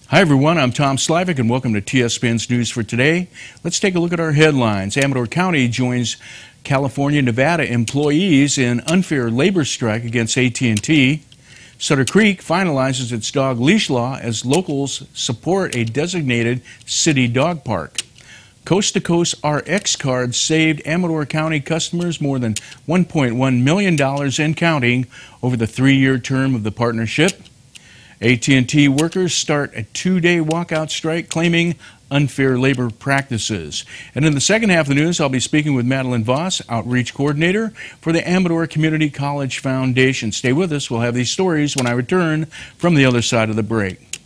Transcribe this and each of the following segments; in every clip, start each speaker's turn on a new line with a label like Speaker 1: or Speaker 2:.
Speaker 1: Hi everyone, I'm Tom Slivick and welcome to TSPN's News for today. Let's take a look at our headlines. Amador County joins California, Nevada employees in unfair labor strike against AT&T. Sutter Creek finalizes its dog leash law as locals support a designated city dog park. Coast-to-Coast RX cards saved Amador County customers more than $1.1 million and counting over the 3-year term of the partnership. AT&T workers start a 2-day walkout strike claiming unfair labor practices. And in the second half of the news, I'll be speaking with Madeline Voss, Outreach Coordinator for the Amador Community College Foundation. Stay with us. We'll have these stories when I return from the other side of the break.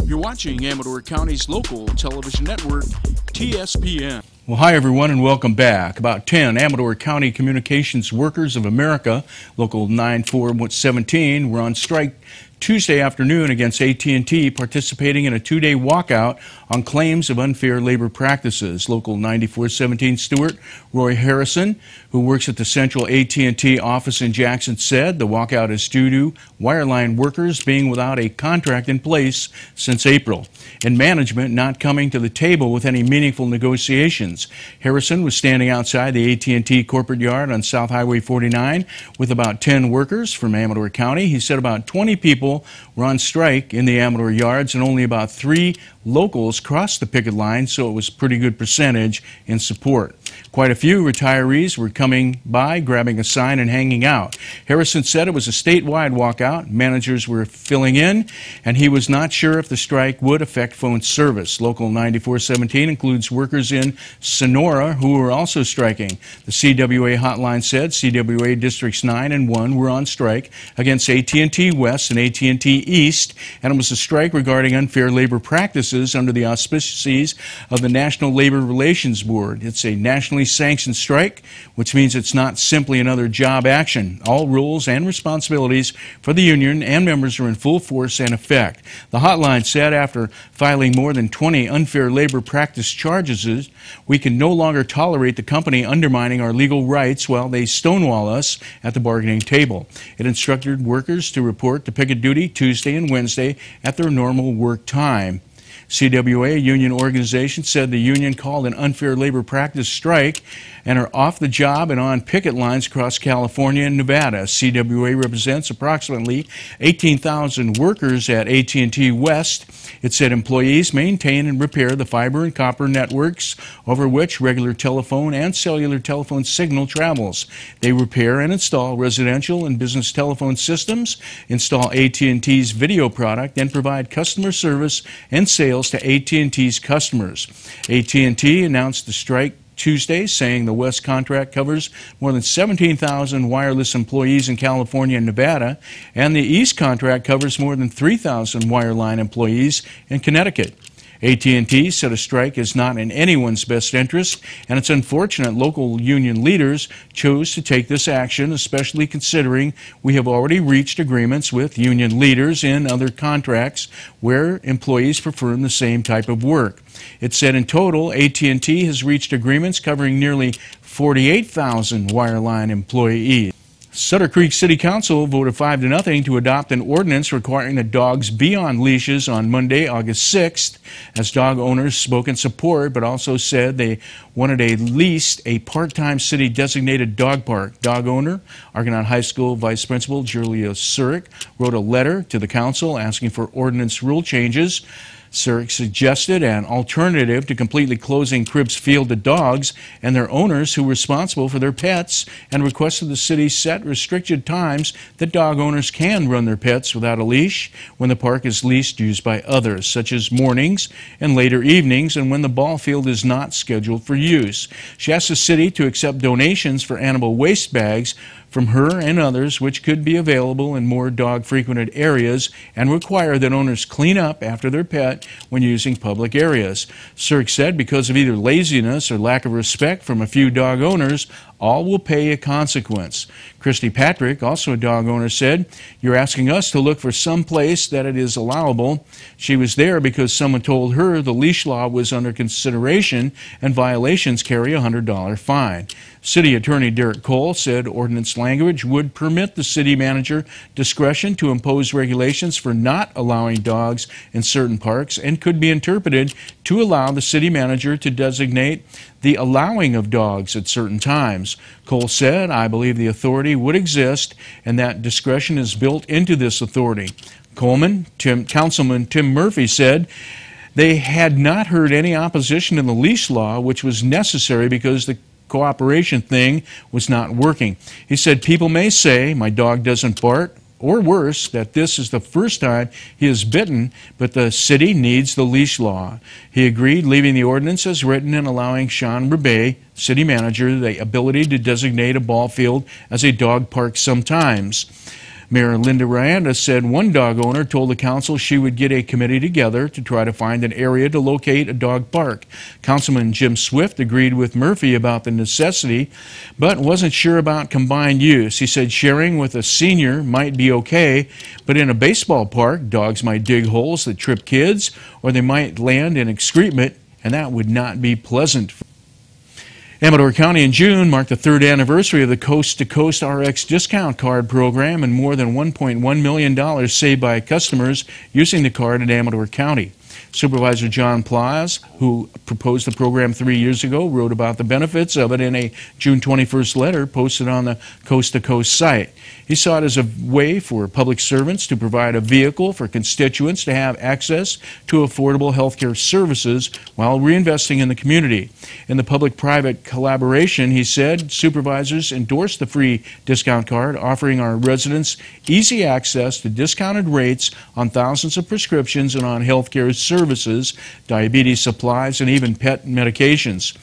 Speaker 1: You're watching Amador County's local television network, TSPN. Well, hi everyone and welcome back. About 10 Amador County Communications Workers of America, Local 9417, were on strike Tuesday afternoon against AT&T, participating in a 2-day walkout on claims of unfair labor practices. Local 9417 steward Roy Harrison, who works at the central AT&T office in Jackson, said the walkout is due to wireline workers being without a contract in place since April and management not coming to the table with any meaningful negotiations. Harrison was standing outside the AT&T corporate yard on South Highway 49 with about 10 workers from Amador County. He said about 20 people were on strike in the Amador yards and only about 3 locals crossed the picket line, so it was a pretty good percentage in support. Quite a few retirees were coming by, grabbing a sign and hanging out. Harrison said it was a statewide walkout. Managers were filling in, and he was not sure if the strike would affect phone service. Local 9417 includes workers in Sonora who were also striking. The CWA hotline said CWA Districts 9 and 1 were on strike against AT&T West and AT&T East, and it was a strike regarding unfair labor practices under the auspices of the National Labor Relations Board. It's a nationally sanctioned strike, which means it's not simply another job action. All rules and responsibilities for the union and members are in full force and effect. The hotline said after filing more than 20 unfair labor practice charges, we can no longer tolerate the company undermining our legal rights while they stonewall us at the bargaining table. It instructed workers to report to picket duty Tuesday and Wednesday at their normal work time. CWA, a union organization, said the union called an unfair labor practice strike and are off the job and on picket lines across California and Nevada. CWA represents approximately 18,000 workers at AT&T West. It said employees maintain and repair the fiber and copper networks over which regular telephone and cellular telephone signal travels. They repair and install residential and business telephone systems, install AT&T's video product, and provide customer service and sales to AT&T's customers. AT&T announced the strike Tuesday, saying the West contract covers more than 17,000 wireless employees in California and Nevada, and the East contract covers more than 3,000 wireline employees in Connecticut. AT&T said a strike is not in anyone's best interest, and it's unfortunate local union leaders chose to take this action, especially considering we have already reached agreements with union leaders in other contracts where employees perform the same type of work. It said in total, AT&T has reached agreements covering nearly 48,000 wireline employees. Sutter Creek City Council voted 5-0 to adopt an ordinance requiring that dogs be on leashes on Monday, August 6th, as dog owners spoke in support, but also said they wanted at least a part-time city-designated dog park. Dog owner, Argonaut High School Vice Principal Julia Sutter wrote a letter to the council asking for ordinance rule changes. Sutter suggested an alternative to completely closing Cribbs Field to dogs and their owners who were responsible for their pets, and requested the city set restricted times that dog owners can run their pets without a leash when the park is leased used by others, such as mornings and later evenings, and when the ball field is not scheduled for use. She asked the city to accept donations for animal waste bags from her and others, which could be available in more dog-frequented areas, and require that owners clean up after their pet when using public areas. Sirk said because of either laziness or lack of respect from a few dog owners, all will pay a consequence. Christy Patrick, also a dog owner, said, "You're asking us to look for some place that it is allowable." She was there because someone told her the leash law was under consideration and violations carry a $100 fine. City Attorney Derek Cole said ordinance language would permit the city manager discretion to impose regulations for not allowing dogs in certain parks and could be interpreted to allow the city manager to designate the allowing of dogs at certain times. Cole said, "I believe the authority would exist and that discretion is built into this authority." Councilman Tim Murphy said they had not heard any opposition to the leash law, which was necessary because the cooperation thing was not working. He said, "People may say my dog doesn't bark, or worse, that this is the first time he is bitten, but the city needs the leash law." He agreed, leaving the ordinance as written and allowing Sean Rebay, city manager, the ability to designate a ball field as a dog park sometimes. Mayor Linda Rianda said one dog owner told the council she would get a committee together to try to find an area to locate a dog park. Councilman Jim Swift agreed with Murphy about the necessity, but wasn't sure about combined use. He said sharing with a senior might be okay, but in a baseball park, dogs might dig holes that trip kids, or they might land in excrement, and that would not be pleasant. Amador County in June marked the 3rd anniversary of the Coast to Coast RX discount card program and more than $1.1 million saved by customers using the card in Amador County. Supervisor John Plaz, who proposed the program 3 years ago, wrote about the benefits of it in a June 21st letter posted on the Coast to Coast site. He saw it as a way for public servants to provide a vehicle for constituents to have access to affordable health care services while reinvesting in the community. In the public-private collaboration, he said, supervisors endorsed the free discount card, offering our residents easy access to discounted rates on thousands of prescriptions and on health care services, diabetes supplies, and even pet medications.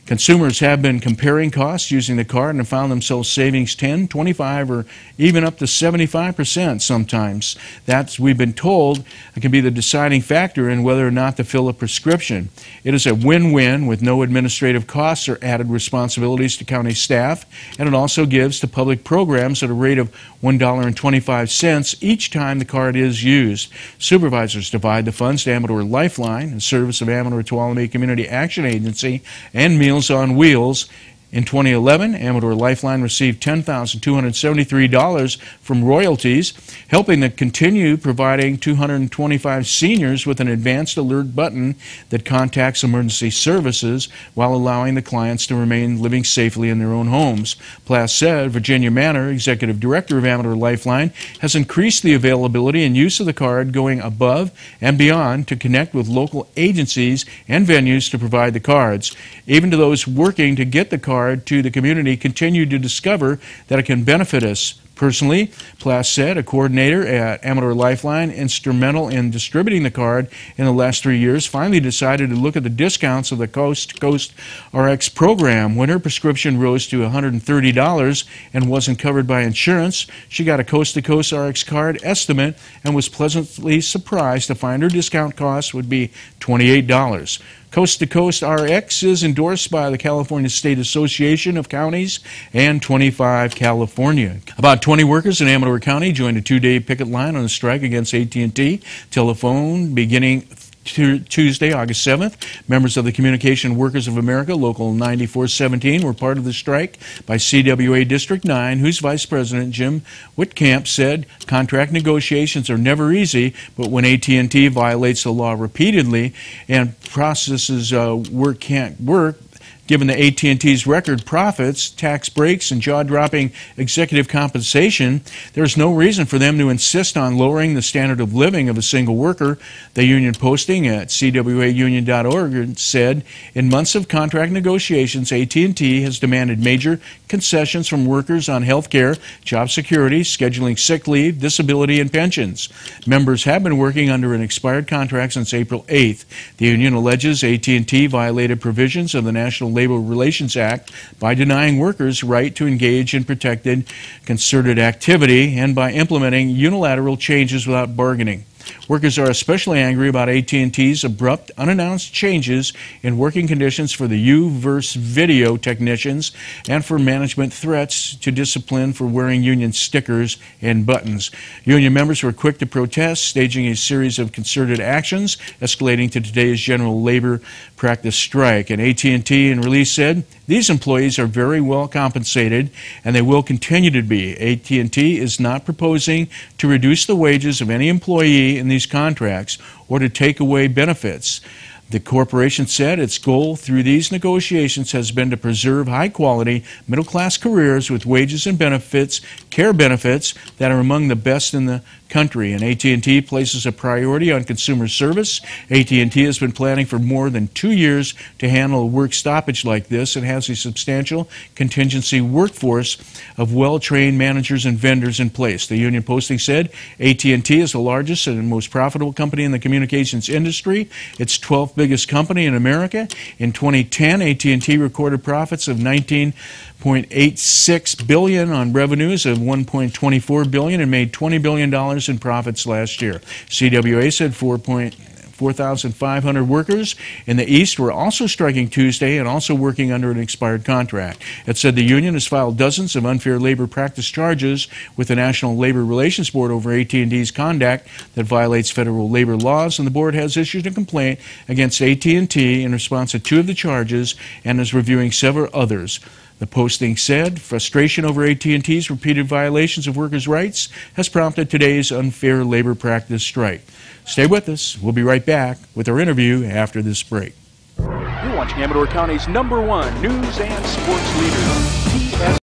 Speaker 1: Consumers have been comparing costs using the card and have found themselves savings 10, 25, or even up to 75% sometimes. That's, we've been told, it can be the deciding factor in whether or not to fill a prescription. It is a win-win with no administrative costs or added responsibilities to county staff, and it also gives to public programs at a rate of $1.25 each time the card is used. Supervisors divide the funds to Amador Lifeline, in service of Amador Tuolumne Community Action Agency, and Meals on Wheels. In 2011, Amador Lifeline received $10,273 from royalties, helping to continue providing 225 seniors with an advanced alert button that contacts emergency services while allowing the clients to remain living safely in their own homes. Plass said Virginia Manor, executive director of Amador Lifeline, has increased the availability and use of the card, going above and beyond to connect with local agencies and venues to provide the cards. Even to those working to get the card to the community continue to discover that it can benefit us. Personally, Plass said, a coordinator at Amador Lifeline, instrumental in distributing the card in the last 3 years, finally decided to look at the discounts of the Coast to Coast RX program. When her prescription rose to $130 and wasn't covered by insurance, she got a Coast to Coast RX card estimate and was pleasantly surprised to find her discount cost would be $28. Coast to Coast RX is endorsed by the California State Association of Counties and 25 California. About 20 workers in Amador County joined a 2-day picket line on a strike against AT&T telephone beginning Tuesday, August 7th. Members of the Communication Workers of America, Local 9417, were part of the strike by CWA District 9, whose Vice President Jim Whitcamp said contract negotiations are never easy, but when AT&T violates the law repeatedly and processes work can't work, given the AT&T's record profits, tax breaks, and jaw-dropping executive compensation, there's no reason for them to insist on lowering the standard of living of a single worker. The union posting at cwaunion.org said, in months of contract negotiations, AT&T has demanded major concessions from workers on health care, job security, scheduling sick leave, disability, and pensions. Members have been working under an expired contract since April 8th. The union alleges AT&T violated provisions of the National Labor Relations Act by denying workers right to engage in protected concerted activity and by implementing unilateral changes without bargaining. Workers are especially angry about AT&T's abrupt, unannounced changes in working conditions for the U-verse video technicians and for management threats to discipline for wearing union stickers and buttons. Union members were quick to protest, staging a series of concerted actions, escalating to today's general labor practice strike. And AT&T in release said, these employees are very well compensated and they will continue to be. AT&T is not proposing to reduce the wages of any employee in these contracts or to take away benefits. The corporation said its goal through these negotiations has been to preserve high-quality, middle-class careers with wages and benefits, care benefits that are among the best in the country. And AT&T places a priority on consumer service. AT&T has been planning for more than 2 years to handle a work stoppage like this and has a substantial contingency workforce of well-trained managers and vendors in place. The union posting said AT&T is the largest and most profitable company in the communications industry. It's 12th biggest company in America. In 2010, AT&T recorded profits of $19.86 billion on revenues of $1.24 billion and made $20 billion in profits last year. CWA said 4,500 workers in the East were also striking Tuesday and also working under an expired contract. It said the union has filed dozens of unfair labor practice charges with the National Labor Relations Board over AT&T's conduct that violates federal labor laws, and the board has issued a complaint against AT&T in response to 2 of the charges and is reviewing several others. The posting said frustration over AT&T's repeated violations of workers' rights has prompted today's unfair labor practice strike. Stay with us. We'll be right back with our interview after this break.
Speaker 2: You're watching Amador County's #1 news and sports leader, TSPN.